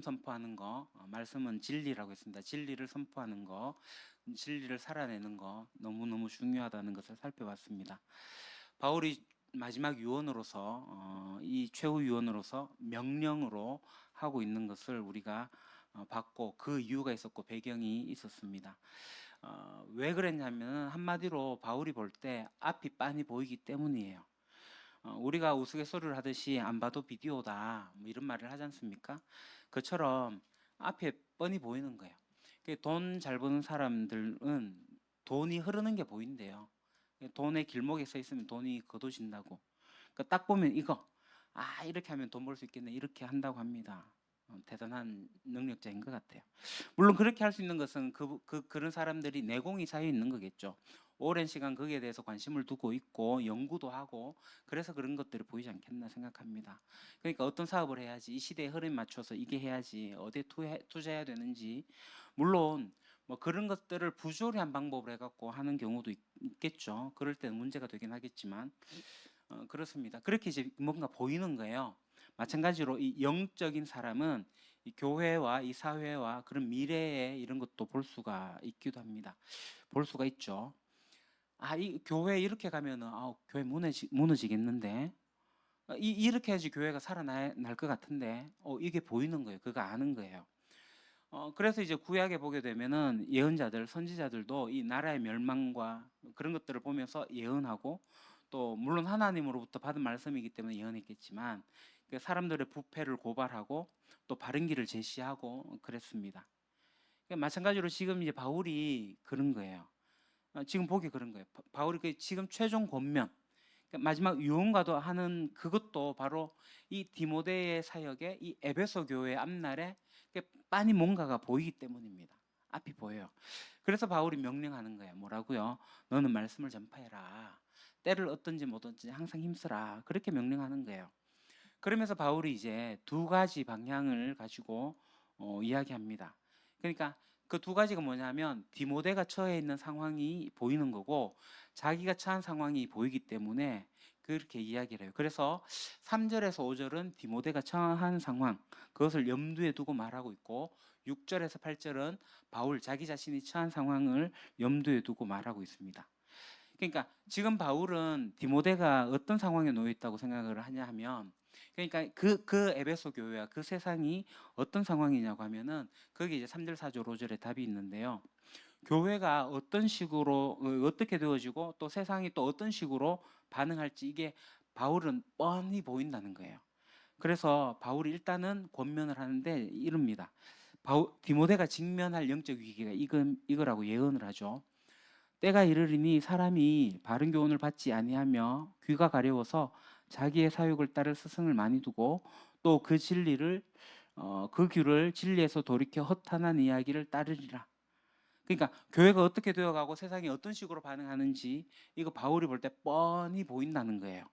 선포하는 거, 말씀은 진리라고 했습니다. 진리를 선포하는 거, 진리를 살아내는 거 너무너무 중요하다는 것을 살펴봤습니다. 바울이 마지막 유언으로서 이 최후 유언으로서 명령으로 하고 있는 것을 우리가 봤고, 그 이유가 있었고 배경이 있었습니다. 왜 그랬냐면 한마디로 바울이 볼 때 앞이 빤히 보이기 때문이에요. 우리가 우스갯소리를 하듯이 안 봐도 비디오다 뭐 이런 말을 하지 않습니까? 그처럼 앞에 뻔히 보이는 거예요. 돈 잘 버는 사람들은 돈이 흐르는 게 보인대요. 돈의 길목에 서 있으면 돈이 거둬진다고. 딱 보면 이거 이렇게 하면 돈 벌 수 있겠네 이렇게 한다고 합니다. 대단한 능력자인 것 같아요. 물론 그렇게 할 수 있는 것은 그런 사람들이 내공이 쌓여 있는 거겠죠. 오랜 시간 거기에 대해서 관심을 두고 있고 연구도 하고 그래서 그런 것들이 보이지 않겠나 생각합니다. 그러니까 어떤 사업을 해야지, 이 시대의 흐름에 맞춰서 이게 해야지, 어디에 투자해야 되는지, 물론 뭐 그런 것들을 부조리한 방법을 해갖고 하는 경우도 있겠죠. 그럴 때는 문제가 되긴 하겠지만 그렇습니다. 그렇게 이제 뭔가 보이는 거예요. 마찬가지로 이 영적인 사람은 이 교회와 이 사회와 그런 미래에 이런 것도 볼 수가 있기도 합니다. 볼 수가 있죠. 이 교회 이렇게 가면은 교회 무너지겠는데, 이렇게 해야지 교회가 살아날 것 같은데, 이게 보이는 거예요. 그거 아는 거예요. 그래서 이제 구약에 보게 되면은 예언자들, 선지자들도 이 나라의 멸망과 그런 것들을 보면서 예언하고, 또 물론 하나님으로부터 받은 말씀이기 때문에 예언했겠지만 그 사람들의 부패를 고발하고 또 바른 길을 제시하고 그랬습니다. 마찬가지로 지금 이제 바울이 그런 거예요. 지금 보기 그런 거예요. 바울이 지금 최종 권면, 마지막 유언과도 하는 그것도 바로 이 디모데의 사역에 이 에베소 교회 앞날에 빤히 뭔가가 보이기 때문입니다. 앞이 보여요. 그래서 바울이 명령하는 거예요. 뭐라고요? 너는 말씀을 전파해라. 때를 얻든지 못 얻든지 항상 힘쓰라. 그렇게 명령하는 거예요. 그러면서 바울이 이제 두 가지 방향을 가지고 이야기합니다. 그러니까 그 두 가지가 뭐냐면 디모데가 처해 있는 상황이 보이는 거고 자기가 처한 상황이 보이기 때문에 그렇게 이야기를 해요. 그래서 3절에서 5절은 디모데가 처한 상황, 그것을 염두에 두고 말하고 있고 6절에서 8절은 바울 자기 자신이 처한 상황을 염두에 두고 말하고 있습니다. 그러니까 지금 바울은 디모데가 어떤 상황에 놓여 있다고 생각을 하냐 하면, 그러니까 그 에베소 교회와 그 세상이 어떤 상황이냐고 하면은 거기 이제 3절, 4절, 5절에 답이 있는데요. 교회가 어떤 식으로 어떻게 되어지고 또 세상이 또 어떤 식으로 반응할지 이게 바울은 뻔히 보인다는 거예요. 그래서 바울이 일단은 권면을 하는데 이릅니다. 디모데가 직면할 영적 위기가 이거라고 예언을 하죠. 때가 이르리니 사람이 바른 교훈을 받지 아니하며 귀가 가려워서 자기의 사욕을 따를 스승을 많이 두고 또 그 귀를 진리에서 돌이켜 허탄한 이야기를 따르리라. 그러니까 교회가 어떻게 되어가고 세상이 어떤 식으로 반응하는지 이거 바울이 볼 때 뻔히 보인다는 거예요.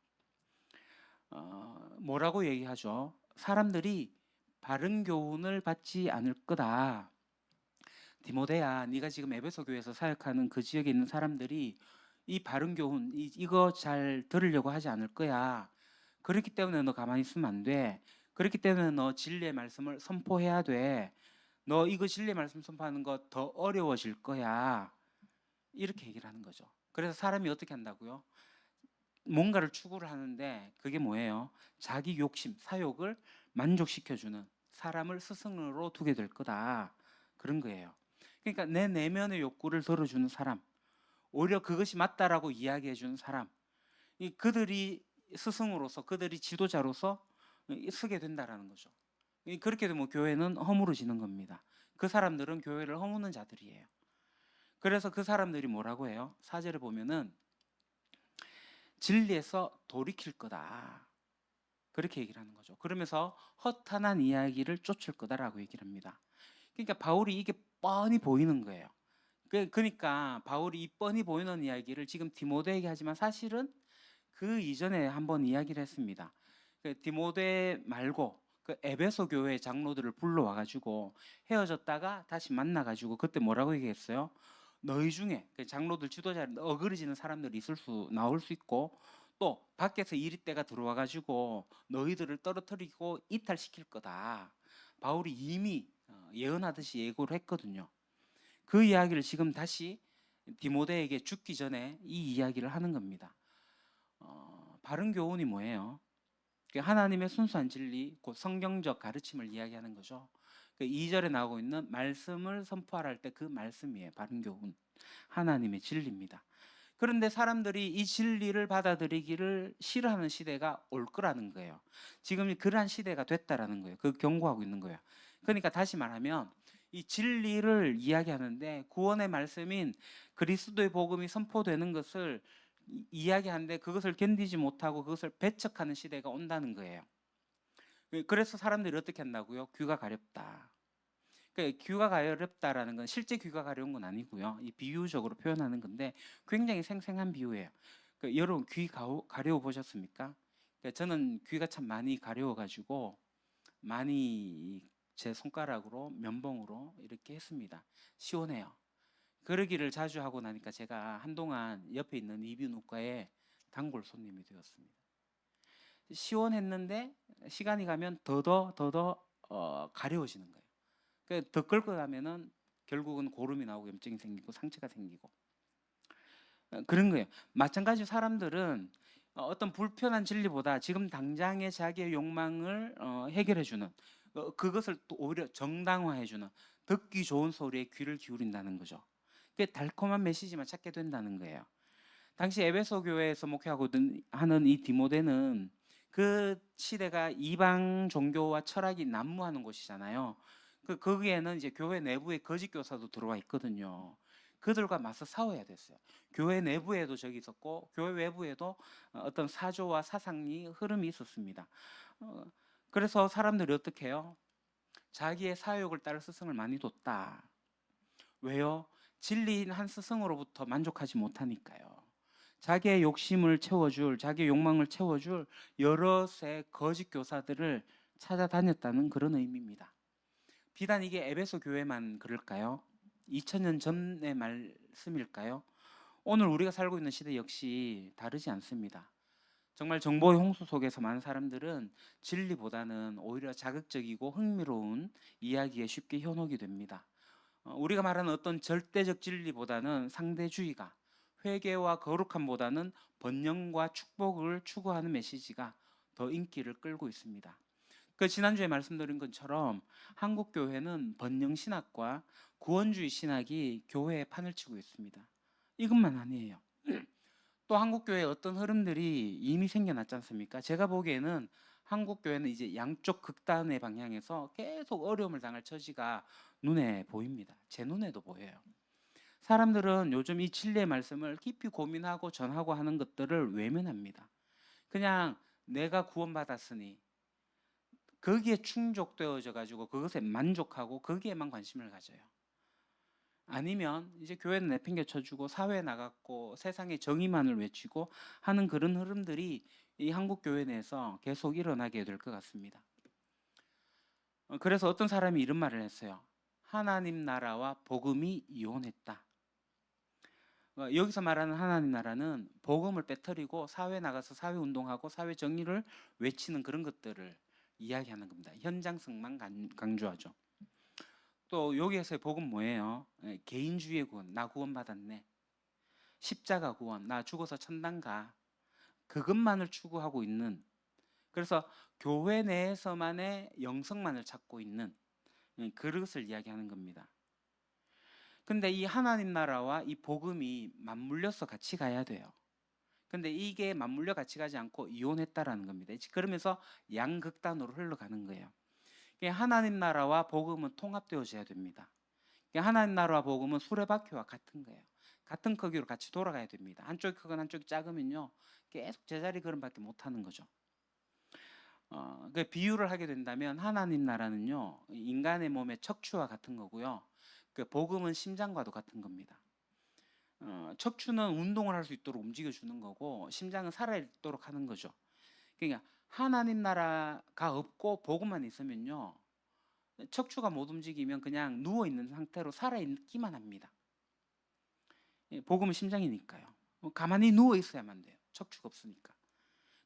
뭐라고 얘기하죠? 사람들이 바른 교훈을 받지 않을 거다. 디모데야, 네가 지금 에베소 교회에서 사역하는 그 지역에 있는 사람들이 이 바른 교훈 이거 잘 들으려고 하지 않을 거야. 그렇기 때문에 너 가만히 있으면 안 돼. 그렇기 때문에 너 진리의 말씀을 선포해야 돼. 너 이거 진리의 말씀 선포하는 거 더 어려워질 거야. 이렇게 얘기를 하는 거죠. 그래서 사람이 어떻게 한다고요? 뭔가를 추구를 하는데 그게 뭐예요? 자기 욕심, 사욕을 만족시켜주는 사람을 스승으로 두게 될 거다. 그런 거예요. 그러니까 내 내면의 욕구를 들어주는 사람, 오히려 그것이 맞다라고 이야기해주는 사람, 그들이 스승으로서 그들이 지도자로서 서게 된다라는 거죠. 그렇게 되면 교회는 허물어지는 겁니다. 그 사람들은 교회를 허무는 자들이에요. 그래서 그 사람들이 뭐라고 해요? 4절에 보면은 진리에서 돌이킬 거다. 그렇게 얘기를 하는 거죠. 그러면서 허탄한 이야기를 쫓을 거다라고 얘기를 합니다. 그러니까 바울이 이게 뻔히 보이는 거예요. 그러니까 바울이 이 뻔히 보이는 이야기를 지금 디모데에게 하지만 사실은 그 이전에 한번 이야기를 했습니다. 디모데 말고 그 에베소 교회 장로들을 불러와가지고 헤어졌다가 다시 만나가지고 그때 뭐라고 얘기했어요? 너희 중에 장로들 지도자 어그러지는 사람들이 나올 수 있고 또 밖에서 이리때가 들어와가지고 너희들을 떨어뜨리고 이탈시킬 거다. 바울이 이미 예언하듯이 예고를 했거든요. 그 이야기를 지금 다시 디모데에게 죽기 전에 이 이야기를 하는 겁니다. 바른 교훈이 뭐예요? 하나님의 순수한 진리, 곧 성경적 가르침을 이야기하는 거죠. 2절에 나오고 있는 말씀을 선포하라 할 때 그 말씀이에요. 바른 교훈, 하나님의 진리입니다. 그런데 사람들이 이 진리를 받아들이기를 싫어하는 시대가 올 거라는 거예요. 지금 그러한 시대가 됐다라는 거예요. 그 경고하고 있는 거예요. 그러니까 다시 말하면 이 진리를 이야기하는데 구원의 말씀인 그리스도의 복음이 선포되는 것을 이야기하는데 그것을 견디지 못하고 그것을 배척하는 시대가 온다는 거예요. 그래서 사람들이 어떻게 한다고요? 귀가 가렵다. 그러니까 귀가 가렵다라는 건 실제 귀가 가려운 건 아니고요. 이 비유적으로 표현하는 건데 굉장히 생생한 비유예요. 여러분 귀 가려워 보셨습니까? 저는 귀가 참 많이 가려워가지고 많이 제 손가락으로 면봉으로 이렇게 했습니다. 시원해요. 그러기를 자주 하고 나니까 제가 한동안 옆에 있는 이비인후과에 단골 손님이 되었습니다. 시원했는데 시간이 가면 더더 가려워지는 거예요. 더 긁고 나면은 결국은 고름이 나오고 염증이 생기고 상처가 생기고 그런 거예요. 마찬가지로 사람들은 어떤 불편한 진리보다 지금 당장의 자기의 욕망을 해결해주는 그것을 또 오히려 정당화해주는 듣기 좋은 소리에 귀를 기울인다는 거죠. 그게 달콤한 메시지만 찾게 된다는 거예요. 당시 에베소 교회에서 목회하고 하는 이 디모데는 그 시대가 이방 종교와 철학이 난무하는 곳이잖아요. 거기에는 이제 교회 내부에 거짓 교사도 들어와 있거든요. 그들과 맞서 싸워야 됐어요. 교회 내부에도 적이 있었고 교회 외부에도 어떤 사조와 사상이 흐름이 있었습니다. 그래서 사람들이 어떻게 해요? 자기의 사욕을 따를 스승을 많이 뒀다. 왜요? 진리인 한 스승으로부터 만족하지 못하니까요. 자기의 욕심을 채워줄, 자기의 욕망을 채워줄 여럿의 거짓 교사들을 찾아다녔다는 그런 의미입니다. 비단 이게 에베소 교회만 그럴까요? 2000년 전의 말씀일까요? 오늘 우리가 살고 있는 시대 역시 다르지 않습니다. 정말 정보의 홍수 속에서 많은 사람들은 진리보다는 오히려 자극적이고 흥미로운 이야기에 쉽게 현혹이 됩니다. 우리가 말하는 어떤 절대적 진리보다는 상대주의가, 회개와 거룩함보다는 번영과 축복을 추구하는 메시지가 더 인기를 끌고 있습니다. 지난주에 말씀드린 것처럼 한국 교회는 번영 신학과 구원주의 신학이 교회에 판을 치고 있습니다. 이것만 아니에요. 또 한국 교회에 어떤 흐름들이 이미 생겨났지 않습니까? 제가 보기에는 한국 교회는 이제 양쪽 극단의 방향에서 계속 어려움을 당할 처지가 눈에 보입니다. 제 눈에도 보여요. 사람들은 요즘 이 진리의 말씀을 깊이 고민하고 전하고 하는 것들을 외면합니다. 그냥 내가 구원받았으니 거기에 충족되어져 가지고 그것에 만족하고 거기에만 관심을 가져요. 아니면 이제 교회는 내팽개 쳐주고 사회에 나갔고 세상의 정의만을 외치고 하는 그런 흐름들이 이 한국 교회 내에서 계속 일어나게 될 것 같습니다. 그래서 어떤 사람이 이런 말을 했어요. 하나님 나라와 복음이 이혼했다. 여기서 말하는 하나님 나라는 복음을 빼뜨리고 사회에 나가서 사회 운동하고 사회 정의를 외치는 그런 것들을 이야기하는 겁니다. 현장성만 강조하죠. 또 여기에서의 복음 뭐예요? 개인주의 구원, 나 구원받았네. 십자가 구원, 나 죽어서 천당 가. 그것만을 추구하고 있는, 그래서 교회 내에서만의 영성만을 찾고 있는 그것을 이야기하는 겁니다. 근데 이 하나님 나라와 이 복음이 맞물려서 같이 가야 돼요. 근데 이게 맞물려 같이 가지 않고 이혼했다라는 겁니다. 그러면서 양극단으로 흘러가는 거예요. 하나님 나라와 복음은 통합되어져야 됩니다. 하나님 나라와 복음은 수레바퀴와 같은 거예요. 같은 크기로 같이 돌아가야 됩니다. 한쪽이 크거나 한쪽이 작으면요 계속 제자리 걸음밖에 못하는 거죠. 비유를 하게 된다면 하나님 나라는요 인간의 몸의 척추와 같은 거고요. 복음은 심장과도 같은 겁니다. 척추는 운동을 할 수 있도록 움직여주는 거고 심장은 살아있도록 하는 거죠. 그러니까 하나님 나라가 없고 복음만 있으면요 척추가 못 움직이면 그냥 누워있는 상태로 살아있기만 합니다. 복음은 심장이니까요. 가만히 누워있어야만 돼요. 척추가 없으니까.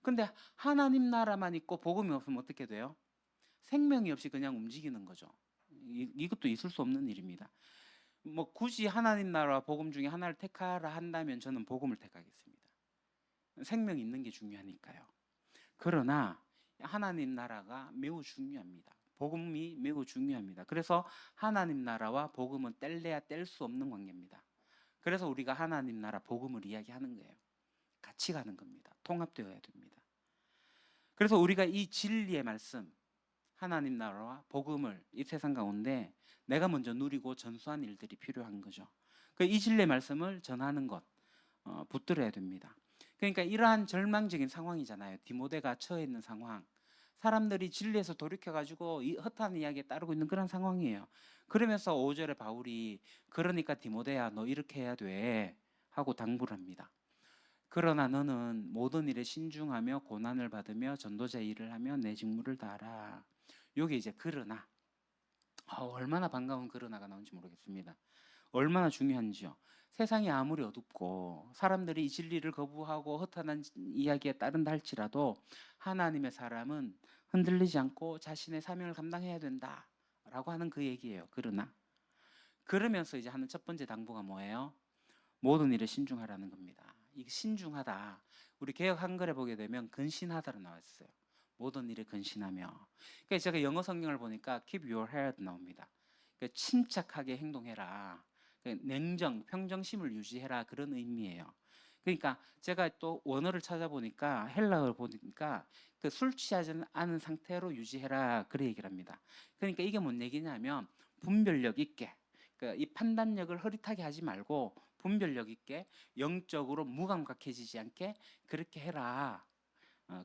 근데 하나님 나라만 있고 복음이 없으면 어떻게 돼요? 생명이 없이 그냥 움직이는 거죠. 이것도 있을 수 없는 일입니다. 뭐 굳이 하나님 나라와 복음 중에 하나를 택하라 한다면 저는 복음을 택하겠습니다. 생명이 있는 게 중요하니까요. 그러나 하나님 나라가 매우 중요합니다. 복음이 매우 중요합니다. 그래서 하나님 나라와 복음은 뗄래야 뗄 수 없는 관계입니다. 그래서 우리가 하나님 나라 복음을 이야기하는 거예요. 같이 가는 겁니다. 통합되어야 됩니다. 그래서 우리가 이 진리의 말씀, 하나님 나라와 복음을 이 세상 가운데 내가 먼저 누리고 전수한 일들이 필요한 거죠. 이 진리의 말씀을 전하는 것 붙들어야 됩니다. 그러니까 이러한 절망적인 상황이잖아요. 디모데가 처해 있는 상황. 사람들이 진리에서 돌이켜가지고 이 헛한 이야기에 따르고 있는 그런 상황이에요. 그러면서 5절에 바울이 그러니까 디모데야 너 이렇게 해야 돼 하고 당부를 합니다. 그러나 너는 모든 일에 신중하며 고난을 받으며 전도자의 일을 하며 내 직무를 다하라. 요게 이제 그러나 얼마나 반가운 그러나가 나온지 모르겠습니다. 얼마나 중요한지요. 세상이 아무리 어둡고 사람들이 이 진리를 거부하고 허탄한 이야기에 따른다 할지라도 하나님의 사람은 흔들리지 않고 자신의 사명을 감당해야 된다 라고 하는 그 얘기예요. 그러나 그러면서 이제 하는 첫 번째 당부가 뭐예요? 모든 일에 신중하라는 겁니다. 이 신중하다. 우리 개역 한글에 보게 되면 근신하다로 나와 있어요. 모든 일에 근신하며. 그러니까 제가 영어 성경을 보니까 keep your head 나옵니다. 그러니까 침착하게 행동해라. 그러니까 냉정, 평정심을 유지해라 그런 의미예요. 그러니까 제가 또 원어를 찾아보니까 헬라어를 보니까 술 취하지 않은 상태로 유지해라 그래 얘기를 합니다. 그러니까 이게 뭔 얘기냐면 분별력 있게 이 판단력을 흐릿하게 하지 말고 분별력 있게 영적으로 무감각해지지 않게 그렇게 해라.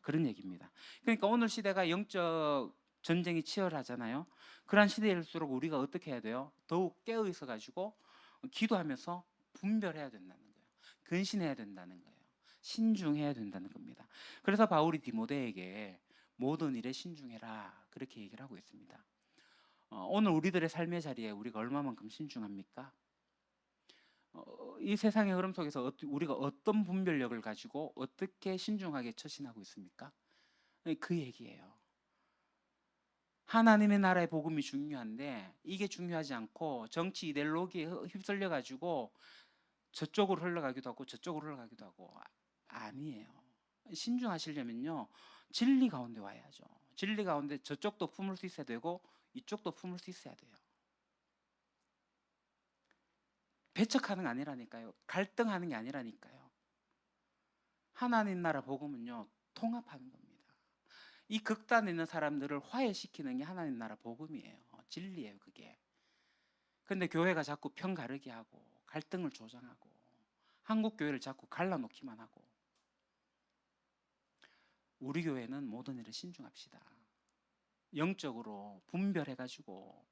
그런 얘기입니다. 그러니까 오늘 시대가 영적 전쟁이 치열하잖아요. 그러한 시대일수록 우리가 어떻게 해야 돼요? 더욱 깨어 있어 가지고 기도하면서 분별해야 된다는 거예요. 근신해야 된다는 거예요. 신중해야 된다는 겁니다. 그래서 바울이 디모데에게 모든 일에 신중해라 그렇게 얘기를 하고 있습니다. 오늘 우리들의 삶의 자리에 우리가 얼마만큼 신중합니까? 이 세상의 흐름 속에서 우리가 어떤 분별력을 가지고 어떻게 신중하게 처신하고 있습니까? 그 얘기예요. 하나님의 나라의 복음이 중요한데 이게 중요하지 않고 정치 이데올로기에 휩쓸려 가지고 저쪽으로 흘러가기도 하고 저쪽으로 흘러가기도 하고 아니에요. 신중하시려면요 진리 가운데 와야죠. 진리 가운데 저쪽도 품을 수 있어야 되고 이쪽도 품을 수 있어야 돼요. 배척하는 게 아니라니까요. 갈등하는 게 아니라니까요. 하나님 나라 복음은요 통합하는 겁니다. 이 극단에 있는 사람들을 화해시키는 게 하나님 나라 복음이에요. 진리예요 그게. 근데 교회가 자꾸 편 가르게 하고 갈등을 조장하고 한국 교회를 자꾸 갈라놓기만 하고 우리 교회는 모든 일에 신중합시다. 영적으로 분별해가지고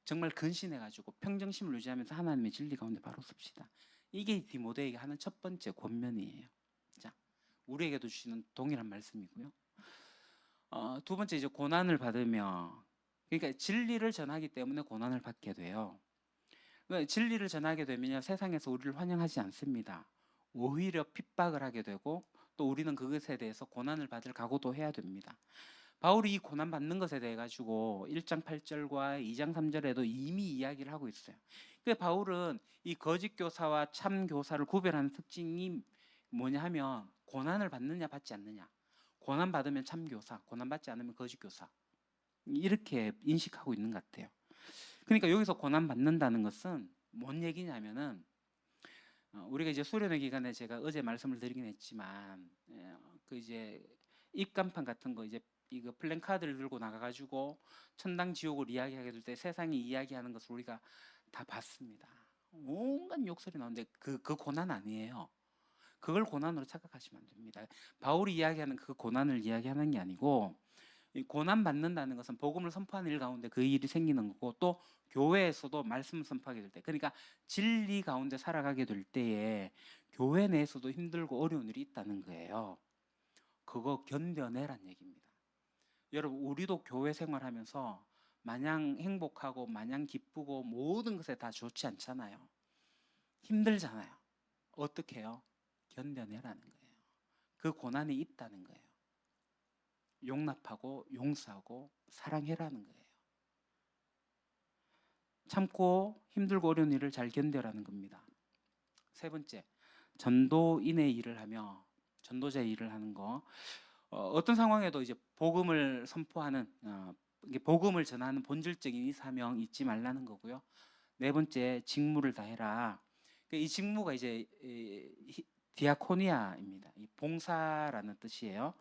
정말 근신해가지고 평정심을 유지하면서 하나님의 진리 가운데 바로 섭시다. 이게 디모데에게 하는 첫 번째 권면이에요. 자, 우리에게도 주시는 동일한 말씀이고요. 두 번째 이제 고난을 받으며 그러니까 진리를 전하기 때문에 고난을 받게 돼요. 그러니까 진리를 전하게 되면 세상에서 우리를 환영하지 않습니다. 오히려 핍박을 하게 되고 또 우리는 그것에 대해서 고난을 받을 각오도 해야 됩니다. 바울이 이 고난 받는 것에 대해 가지고 1장 8절과 2장 3절에도 이미 이야기를 하고 있어요. 그 바울은 이 거짓 교사와 참 교사를 구별하는 특징이 뭐냐 하면 고난을 받느냐 받지 않느냐. 고난 받으면 참 교사, 고난 받지 않으면 거짓 교사. 이렇게 인식하고 있는 것 같아요. 그러니까 여기서 고난 받는다는 것은 뭔 얘기냐면은 우리가 이제 수련회 기간에 제가 어제 말씀을 드리긴 했지만 그 이제 입간판 같은 거 이제 이거 플랜카드를 들고 나가가지고 천당 지옥을 이야기하게 될 때 세상이 이야기하는 것을 우리가 다 봤습니다. 온갖 욕설이 나오는데 그 고난 아니에요. 그걸 고난으로 착각하시면 안 됩니다. 바울이 이야기하는 그 고난을 이야기하는 게 아니고 이 고난 받는다는 것은 복음을 선포하는 일 가운데 그 일이 생기는 거고 또 교회에서도 말씀을 선포하게 될 때 그러니까 진리 가운데 살아가게 될 때에 교회 내에서도 힘들고 어려운 일이 있다는 거예요. 그거 견뎌내란 얘기입니다. 여러분 우리도 교회 생활하면서 마냥 행복하고 마냥 기쁘고 모든 것에 다 좋지 않잖아요. 힘들잖아요. 어떻게 해요? 견뎌내라는 거예요. 그 고난이 있다는 거예요. 용납하고 용서하고 사랑해라는 거예요. 참고 힘들고 어려운 일을 잘 견뎌라는 겁니다. 세 번째, 전도인의 일을 하며 전도자의 일을 하는 거. 어떤 상황에도 이제 복음을 선포하는 이게 복음을 전하는 본질적인 이 사명 잊지 말라는 거고요. 네 번째, 직무를 다해라. 이 직무가 이제 디아코니아입니다. 이 봉사라는 뜻이에요.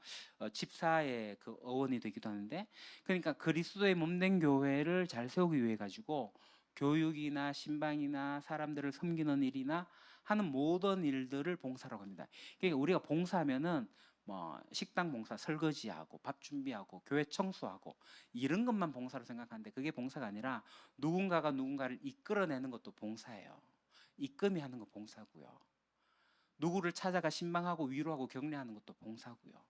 집사의 그 어원이 되기도 하는데, 그러니까 그리스도의 몸된 교회를 잘 세우기 위해 가지고 교육이나 신방이나 사람들을 섬기는 일이나 하는 모든 일들을 봉사라고 합니다. 그러니까 우리가 봉사하면은 뭐 식당 봉사, 설거지하고 밥 준비하고 교회 청소하고 이런 것만 봉사로 생각하는데 그게 봉사가 아니라 누군가가 누군가를 이끌어내는 것도 봉사예요. 입금이 하는 거 봉사고요. 누구를 찾아가 신방하고 위로하고 격려하는 것도 봉사고요.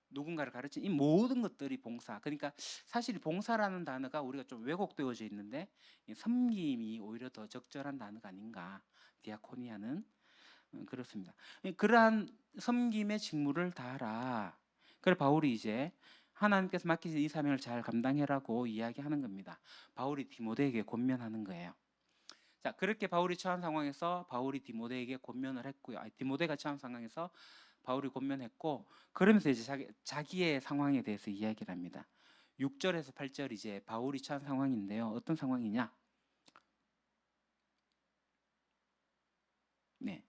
누군가를 가르치는 이 모든 것들이 봉사. 그러니까 사실 봉사라는 단어가 우리가 좀 왜곡되어져 있는데 섬김이 오히려 더 적절한 단어가 아닌가. 디아코니아는 그렇습니다. 그러한 섬김의 직무를 다하라. 그래 바울이 이제 하나님께서 맡기신 이 사명을 잘 감당해라고 이야기하는 겁니다. 바울이 디모데에게 권면하는 거예요. 자, 그렇게 바울이 처한 상황에서 바울이 디모데에게 권면을 했고요. 디모데가 처한 상황에서 바울이 권면했고, 그러면서 이제 자기의 상황에 대해서 이야기를 합니다. 6절에서 8절 이제 바울이 처한 상황인데요. 어떤 상황이냐? 네,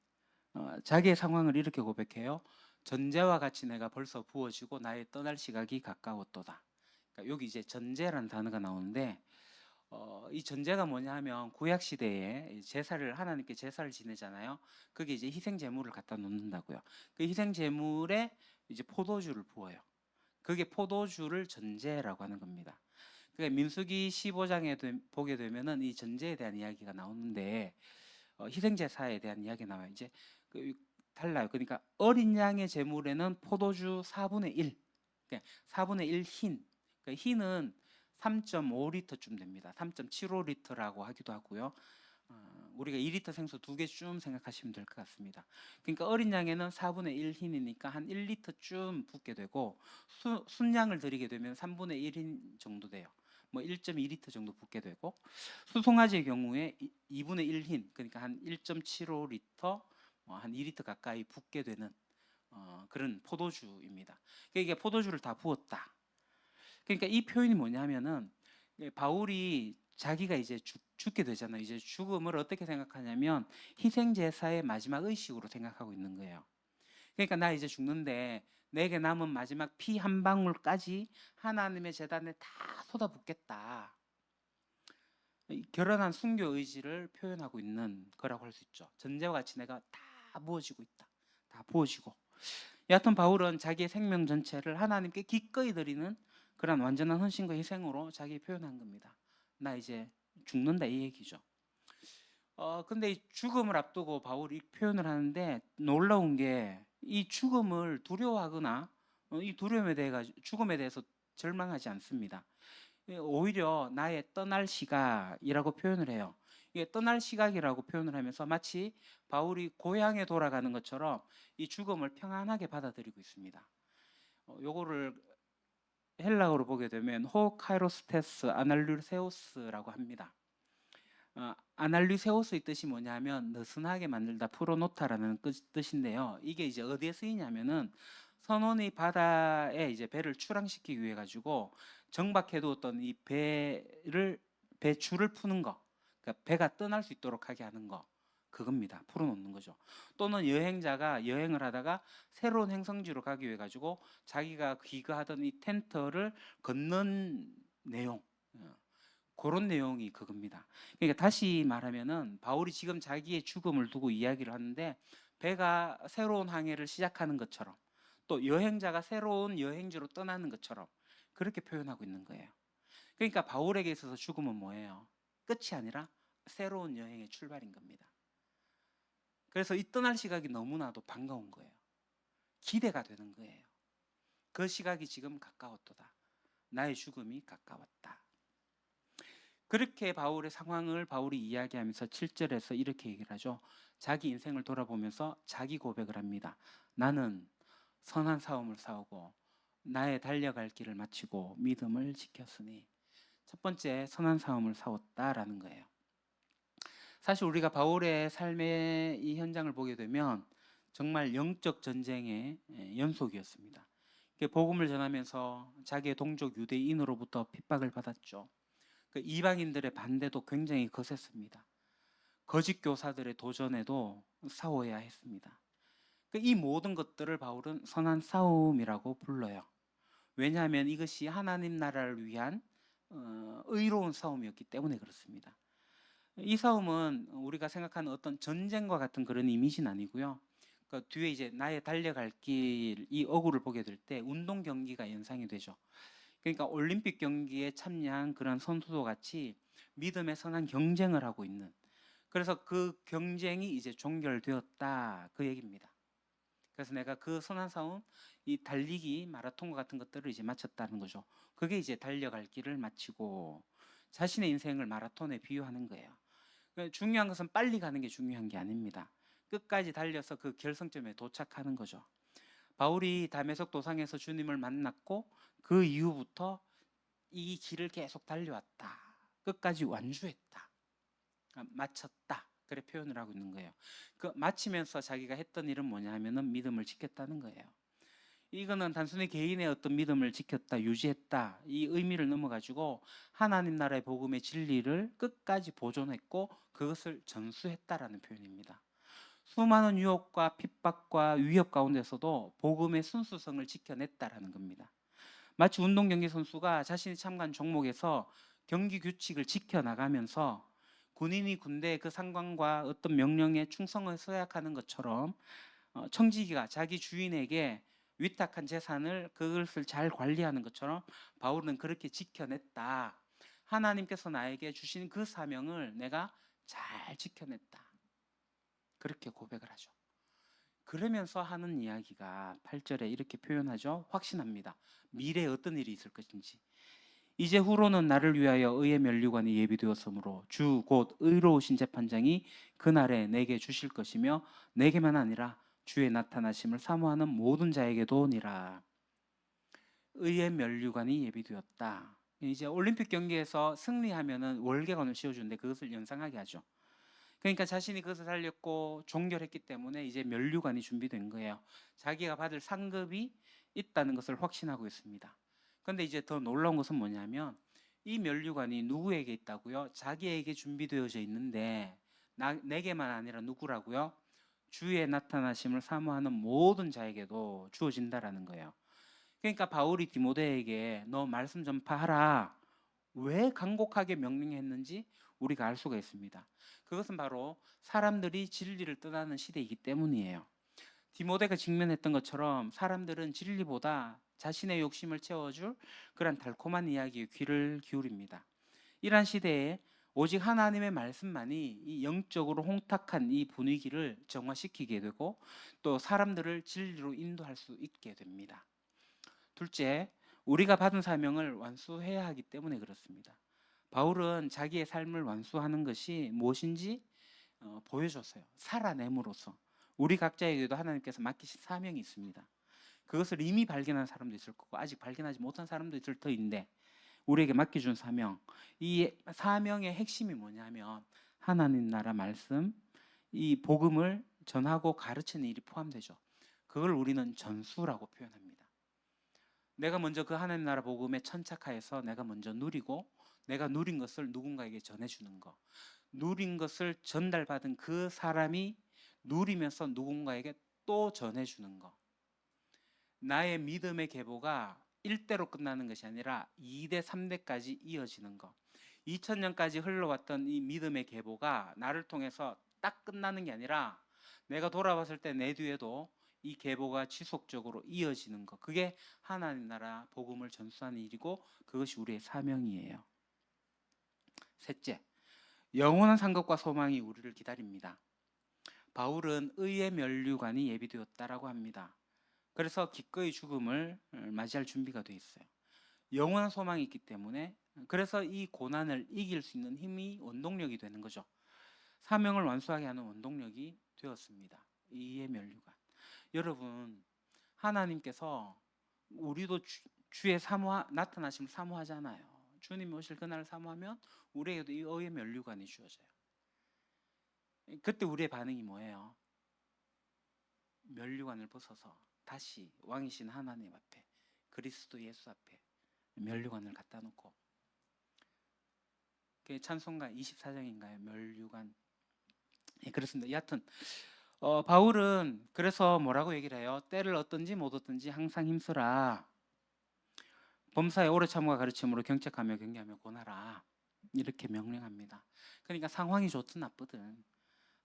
자기의 상황을 이렇게 고백해요. 전제와 같이 내가 벌써 부어지고 나의 떠날 시각이 가까웠도다. 그러니까 여기 이제 전제라는 단어가 나오는데 이 전제가 뭐냐 하면 구약 시대에 제사를 하나님께 제사를 지내잖아요. 그게 이제 희생 제물을 갖다 놓는다고요. 그 희생 제물에 이제 포도주를 부어요. 그게 포도주를 전제라고 하는 겁니다. 그러니까 민수기 15장에 보게 되면은 이 전제에 대한 이야기가 나오는데 희생 제사에 대한 이야기 나와요. 이제 달라요. 그러니까 어린 양의 제물에는 포도주 4분의 1, 그러니까 4분의 1 흰. 그러니까 흰은 3.5리터쯤 됩니다. 3.75리터라고 하기도 하고요. 우리가 2리터 생수 2개쯤 생각하시면 될 것 같습니다. 그러니까 어린 양에는 4분의 1 흰이니까 한 1리터쯤 붓게 되고 순양을 드리게 되면 3분의 1흰 정도 돼요. 뭐 1.2리터 정도 붓게 되고 수송아지의 경우에 2분의 1 흰, 그러니까 한 1.75리터, 한 2리터 가까이 붓게 되는 그런 포도주입니다. 그러니까 이게 포도주를 다 부었다. 그러니까 이 표현이 뭐냐면은 바울이 자기가 이제 죽게 되잖아요. 이제 죽음을 어떻게 생각하냐면 희생 제사의 마지막 의식으로 생각하고 있는 거예요. 그러니까 나 이제 죽는데 내게 남은 마지막 피 한 방울까지 하나님의 제단에 다 쏟아붓겠다. 결연한 순교 의지를 표현하고 있는 거라고 할 수 있죠. 전제와 같이 내가 다 부어지고 있다. 다 부어지고. 여하튼 바울은 자기의 생명 전체를 하나님께 기꺼이 드리는 그런 완전한 헌신과 희생으로 자기 표현한 겁니다. 나 이제 죽는다 이 얘기죠. 근데 이 죽음을 앞두고 바울이 표현을 하는데 놀라운 게 이 죽음을 두려워하거나 이 두려움에 대해 죽음에 대해서 절망하지 않습니다. 오히려 나의 떠날 시각이라고 표현을 해요. 이게 떠날 시각이라고 표현을 하면서 마치 바울이 고향에 돌아가는 것처럼 이 죽음을 평안하게 받아들이고 있습니다. 요거를 헬라어로 보게 되면 호카이로스테스 아날류세우스라고 합니다. 아날류세우스의 뜻이 뭐냐면 느슨하게 만들다 풀어놓다라는 뜻인데요. 이게 이제 어디에 쓰이냐면은 선원이 바다에 이제 배를 출항시키기 위해 가지고 정박해 두었던 이 배줄을 푸는 거, 그러니까 배가 떠날 수 있도록 하게 하는 거, 그겁니다. 풀어놓는 거죠. 또는 여행자가 여행을 하다가 새로운 행성지로 가기 위해 가지고 자기가 귀가하던 이 텐트를 걷는 내용, 그런 내용이 그겁니다. 그러니까 다시 말하면은 바울이 지금 자기의 죽음을 두고 이야기를 하는데 배가 새로운 항해를 시작하는 것처럼 또 여행자가 새로운 여행지로 떠나는 것처럼 그렇게 표현하고 있는 거예요. 그러니까 바울에게 있어서 죽음은 뭐예요? 끝이 아니라 새로운 여행의 출발인 겁니다. 그래서 이 떠날 시각이 너무나도 반가운 거예요. 기대가 되는 거예요. 그 시각이 지금 가까웠도다. 나의 죽음이 가까웠다. 그렇게 바울의 상황을 바울이 이야기하면서 7절에서 이렇게 얘기를 하죠. 자기 인생을 돌아보면서 자기 고백을 합니다. 나는 선한 싸움을 싸우고 나의 달려갈 길을 마치고 믿음을 지켰으니 첫 번째 선한 싸움을 싸웠다라는 거예요. 사실 우리가 바울의 삶의 이 현장을 보게 되면 정말 영적 전쟁의 연속이었습니다. 복음을 전하면서 자기의 동족 유대인으로부터 핍박을 받았죠. 그 이방인들의 반대도 굉장히 거셌습니다. 거짓 교사들의 도전에도 싸워야 했습니다. 이 모든 것들을 바울은 선한 싸움이라고 불러요. 왜냐하면 이것이 하나님 나라를 위한 의로운 싸움이었기 때문에 그렇습니다. 이 싸움은 우리가 생각하는 어떤 전쟁과 같은 그런 이미지는 아니고요. 그 뒤에 이제 나의 달려갈 길, 이 어구를 보게 될 때 운동 경기가 연상이 되죠. 그러니까 올림픽 경기에 참여한 그런 선수도 같이 믿음의 선한 경쟁을 하고 있는, 그래서 그 경쟁이 이제 종결되었다 그 얘기입니다. 그래서 내가 그 선한 싸움, 이 달리기 마라톤과 같은 것들을 이제 마쳤다는 거죠. 그게 이제 달려갈 길을 마치고 자신의 인생을 마라톤에 비유하는 거예요. 중요한 것은 빨리 가는 게 중요한 게 아닙니다. 끝까지 달려서 그 결승점에 도착하는 거죠. 바울이 다메섹 도상에서 주님을 만났고 그 이후부터 이 길을 계속 달려왔다. 끝까지 완주했다. 마쳤다. 그래 표현을 하고 있는 거예요. 그 마치면서 자기가 했던 일은 뭐냐 하면은 믿음을 지켰다는 거예요. 이거는 단순히 개인의 어떤 믿음을 지켰다, 유지했다 이 의미를 넘어가지고 하나님 나라의 복음의 진리를 끝까지 보존했고 그것을 전수했다라는 표현입니다. 수많은 유혹과 핍박과 위협 가운데서도 복음의 순수성을 지켜냈다라는 겁니다. 마치 운동 경기 선수가 자신이 참가한 종목에서 경기 규칙을 지켜나가면서 군인이 군대의 그 상관과 어떤 명령에 충성을 서약하는 것처럼 청지기가 자기 주인에게 위탁한 재산을 그것을 잘 관리하는 것처럼 바울은 그렇게 지켜냈다. 하나님께서 나에게 주신 그 사명을 내가 잘 지켜냈다. 그렇게 고백을 하죠. 그러면서 하는 이야기가 8절에 이렇게 표현하죠. 확신합니다. 미래에 어떤 일이 있을 것인지. 이제 후로는 나를 위하여 의의 면류관이 예비되었으므로 주 곧 의로우신 재판장이 그날에 내게 주실 것이며 내게만 아니라 주의 나타나심을 사모하는 모든 자에게도니라. 의의 면류관이 예비되었다. 이제 올림픽 경기에서 승리하면은 월계관을 씌워주는데 그것을 연상하게 하죠. 그러니까 자신이 그것을 살렸고 종결했기 때문에 이제 면류관이 준비된 거예요. 자기가 받을 상급이 있다는 것을 확신하고 있습니다. 그런데 이제 더 놀라운 것은 뭐냐면 이 면류관이 누구에게 있다고요? 자기에게 준비되어져 있는데 내게만 아니라 누구라고요? 주의 나타나심을 사모하는 모든 자에게도 주어진다라는 거예요. 그러니까 바울이 디모데에게 너 말씀 전파하라. 왜 간곡하게 명령했는지 우리가 알 수가 있습니다. 그것은 바로 사람들이 진리를 떠나는 시대이기 때문이에요. 디모데가 직면했던 것처럼 사람들은 진리보다 자신의 욕심을 채워줄 그런 달콤한 이야기에 귀를 기울입니다. 이러한 시대에 오직 하나님의 말씀만이 이 영적으로 홍탁한 이 분위기를 정화시키게 되고 또 사람들을 진리로 인도할 수 있게 됩니다. 둘째, 우리가 받은 사명을 완수해야 하기 때문에 그렇습니다. 바울은 자기의 삶을 완수하는 것이 무엇인지 보여줬어요. 살아냄으로써 우리 각자에게도 하나님께서 맡기신 사명이 있습니다. 그것을 이미 발견한 사람도 있을 거고 아직 발견하지 못한 사람도 있을 터인데 우리에게 맡겨준 사명, 이 사명의 핵심이 뭐냐면 하나님 나라 말씀, 이 복음을 전하고 가르치는 일이 포함되죠. 그걸 우리는 전수라고 표현합니다. 내가 먼저 그 하나님 나라 복음에 천착하여서 내가 먼저 누리고 내가 누린 것을 누군가에게 전해주는 거, 누린 것을 전달받은 그 사람이 누리면서 누군가에게 또 전해주는 거. 나의 믿음의 계보가 1대로 끝나는 것이 아니라 2대, 3대까지 이어지는 거. 2000년까지 흘러왔던 이 믿음의 계보가 나를 통해서 딱 끝나는 게 아니라 내가 돌아봤을 때 내 뒤에도 이 계보가 지속적으로 이어지는 것. 그게 하나님 나라 복음을 전수하는 일이고 그것이 우리의 사명이에요. 셋째, 영원한 상급과 소망이 우리를 기다립니다. 바울은 의의 면류관이 예비되었다라고 합니다. 그래서 기꺼이 죽음을 맞이할 준비가 돼 있어요. 영원한 소망이 있기 때문에 그래서 이 고난을 이길 수 있는 힘이 원동력이 되는 거죠. 사명을 완수하게 하는 원동력이 되었습니다. 의의 면류관. 여러분, 하나님께서 우리도 주의 나타나심을 사모하잖아요. 주님이 오실 그날을 사모하면 우리에게도 이 의의 면류관이 주어져요. 그때 우리의 반응이 뭐예요? 면류관을 벗어서 다시 왕이신 하나님 앞에, 그리스도 예수 앞에 면류관을 갖다 놓고, 그게 찬송가 24장인가요? 면류관. 예, 그렇습니다. 여하튼 바울은 그래서 뭐라고 얘기를 해요? 때를 얻든지 못 얻든지 항상 힘쓰라. 범사에 오래 참과 가르침으로 경책하며 경계하며 권하라. 이렇게 명령합니다. 그러니까 상황이 좋든 나쁘든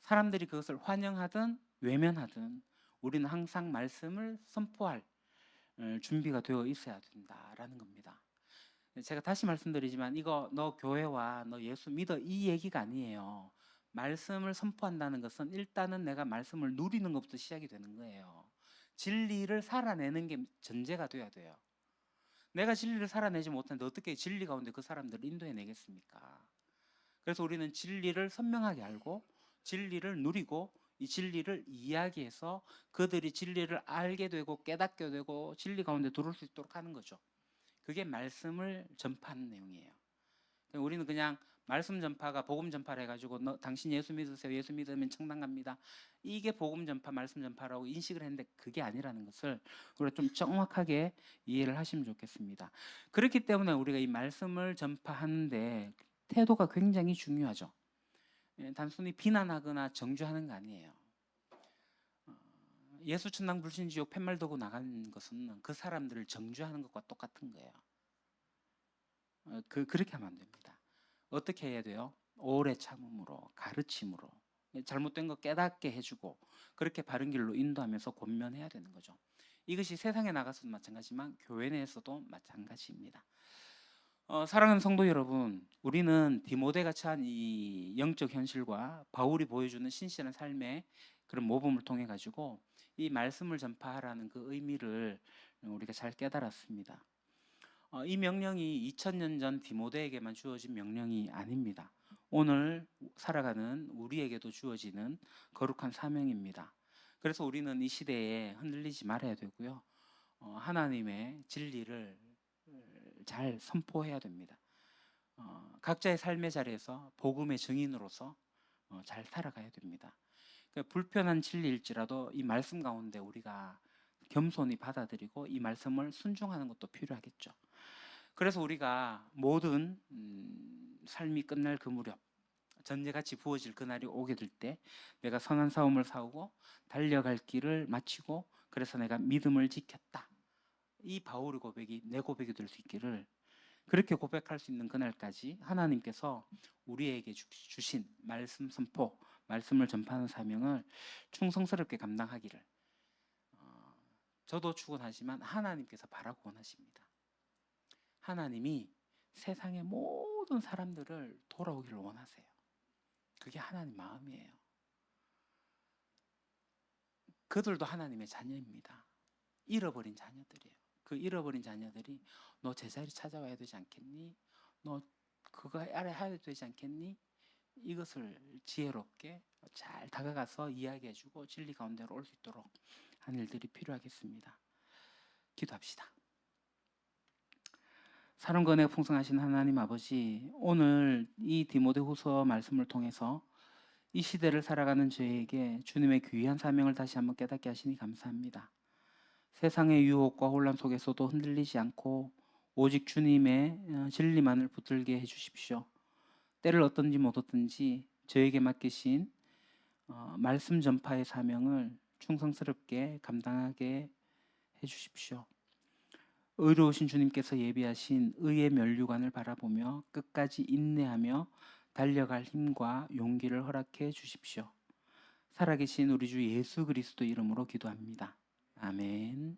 사람들이 그것을 환영하든 외면하든 우리는 항상 말씀을 선포할 준비가 되어 있어야 된다라는 겁니다. 제가 다시 말씀드리지만 이거 너 교회와 너 예수 믿어 이 얘기가 아니에요. 말씀을 선포한다는 것은 일단은 내가 말씀을 누리는 것부터 시작이 되는 거예요. 진리를 살아내는 게 전제가 돼야 돼요. 내가 진리를 살아내지 못하는데 어떻게 진리 가운데 그 사람들을 인도해 내겠습니까? 그래서 우리는 진리를 선명하게 알고 진리를 누리고 이 진리를 이야기해서 그들이 진리를 알게 되고 깨닫게 되고 진리 가운데 들어올 수 있도록 하는 거죠. 그게 말씀을 전파하는 내용이에요. 우리는 그냥 말씀 전파가 복음 전파를 해가지고 당신 예수 믿으세요. 예수 믿으면 천당 갑니다. 이게 복음 전파, 말씀 전파라고 인식을 했는데 그게 아니라는 것을 우리가 좀 정확하게 이해를 하시면 좋겠습니다. 그렇기 때문에 우리가 이 말씀을 전파하는데 태도가 굉장히 중요하죠. 단순히 비난하거나 정죄하는 거 아니에요. 예수 천당 불신지옥 팻말 들고 나간 것은 그 사람들을 정죄하는 것과 똑같은 거예요. 그렇게 하면 안 됩니다. 어떻게 해야 돼요? 오래 참음으로, 가르침으로, 잘못된 거 깨닫게 해주고 그렇게 바른 길로 인도하면서 권면해야 되는 거죠. 이것이 세상에 나가서도 마찬가지지만 교회 내에서도 마찬가지입니다. 사랑하는 성도 여러분, 우리는 디모데가 처한 이 영적 현실과 바울이 보여주는 신실한 삶의 그런 모범을 통해 가지고 이 말씀을 전파하라는 그 의미를 우리가 잘 깨달았습니다. 이 명령이 2000년 전 디모데에게만 주어진 명령이 아닙니다. 오늘 살아가는 우리에게도 주어지는 거룩한 사명입니다. 그래서 우리는 이 시대에 흔들리지 말아야 되고요. 하나님의 진리를 잘 선포해야 됩니다. 각자의 삶의 자리에서 복음의 증인으로서 잘 살아가야 됩니다. 그러니까 불편한 진리일지라도 이 말씀 가운데 우리가 겸손히 받아들이고 이 말씀을 순종하는 것도 필요하겠죠. 그래서 우리가 모든 삶이 끝날 그 무렵 전제같이 부어질 그날이 오게 될 때 내가 선한 싸움을 싸우고 달려갈 길을 마치고 그래서 내가 믿음을 지켰다. 이 바울의 고백이 내 고백이 될 수 있기를 그렇게 고백할 수 있는 그날까지 하나님께서 우리에게 주신 말씀 선포, 말씀을 전파하는 사명을 충성스럽게 감당하기를 저도 축원하지만 하나님께서 바라고 원하십니다. 하나님이 세상의 모든 사람들을 돌아오기를 원하세요. 그게 하나님 마음이에요. 그들도 하나님의 자녀입니다. 잃어버린 자녀들이에요. 그 잃어버린 자녀들이 너 제자리 찾아와야 되지 않겠니? 너 그거 알아야 되지 않겠니? 이것을 지혜롭게 잘 다가가서 이야기해주고 진리 가운데로 올 수 있도록 하는 일들이 필요하겠습니다. 기도합시다. 사랑과 은혜가 풍성하신 하나님 아버지, 오늘 이 디모데후서 말씀을 통해서 이 시대를 살아가는 저에게 주님의 귀한 사명을 다시 한번 깨닫게 하시니 감사합니다. 세상의 유혹과 혼란 속에서도 흔들리지 않고 오직 주님의 진리만을 붙들게 해주십시오. 때를 어떤지 못 어떤지 저에게 맡기신 말씀 전파의 사명을 충성스럽게 감당하게 해주십시오. 의로우신 주님께서 예비하신 의의 면류관을 바라보며 끝까지 인내하며 달려갈 힘과 용기를 허락해 주십시오. 살아계신 우리 주 예수 그리스도 이름으로 기도합니다. 아멘.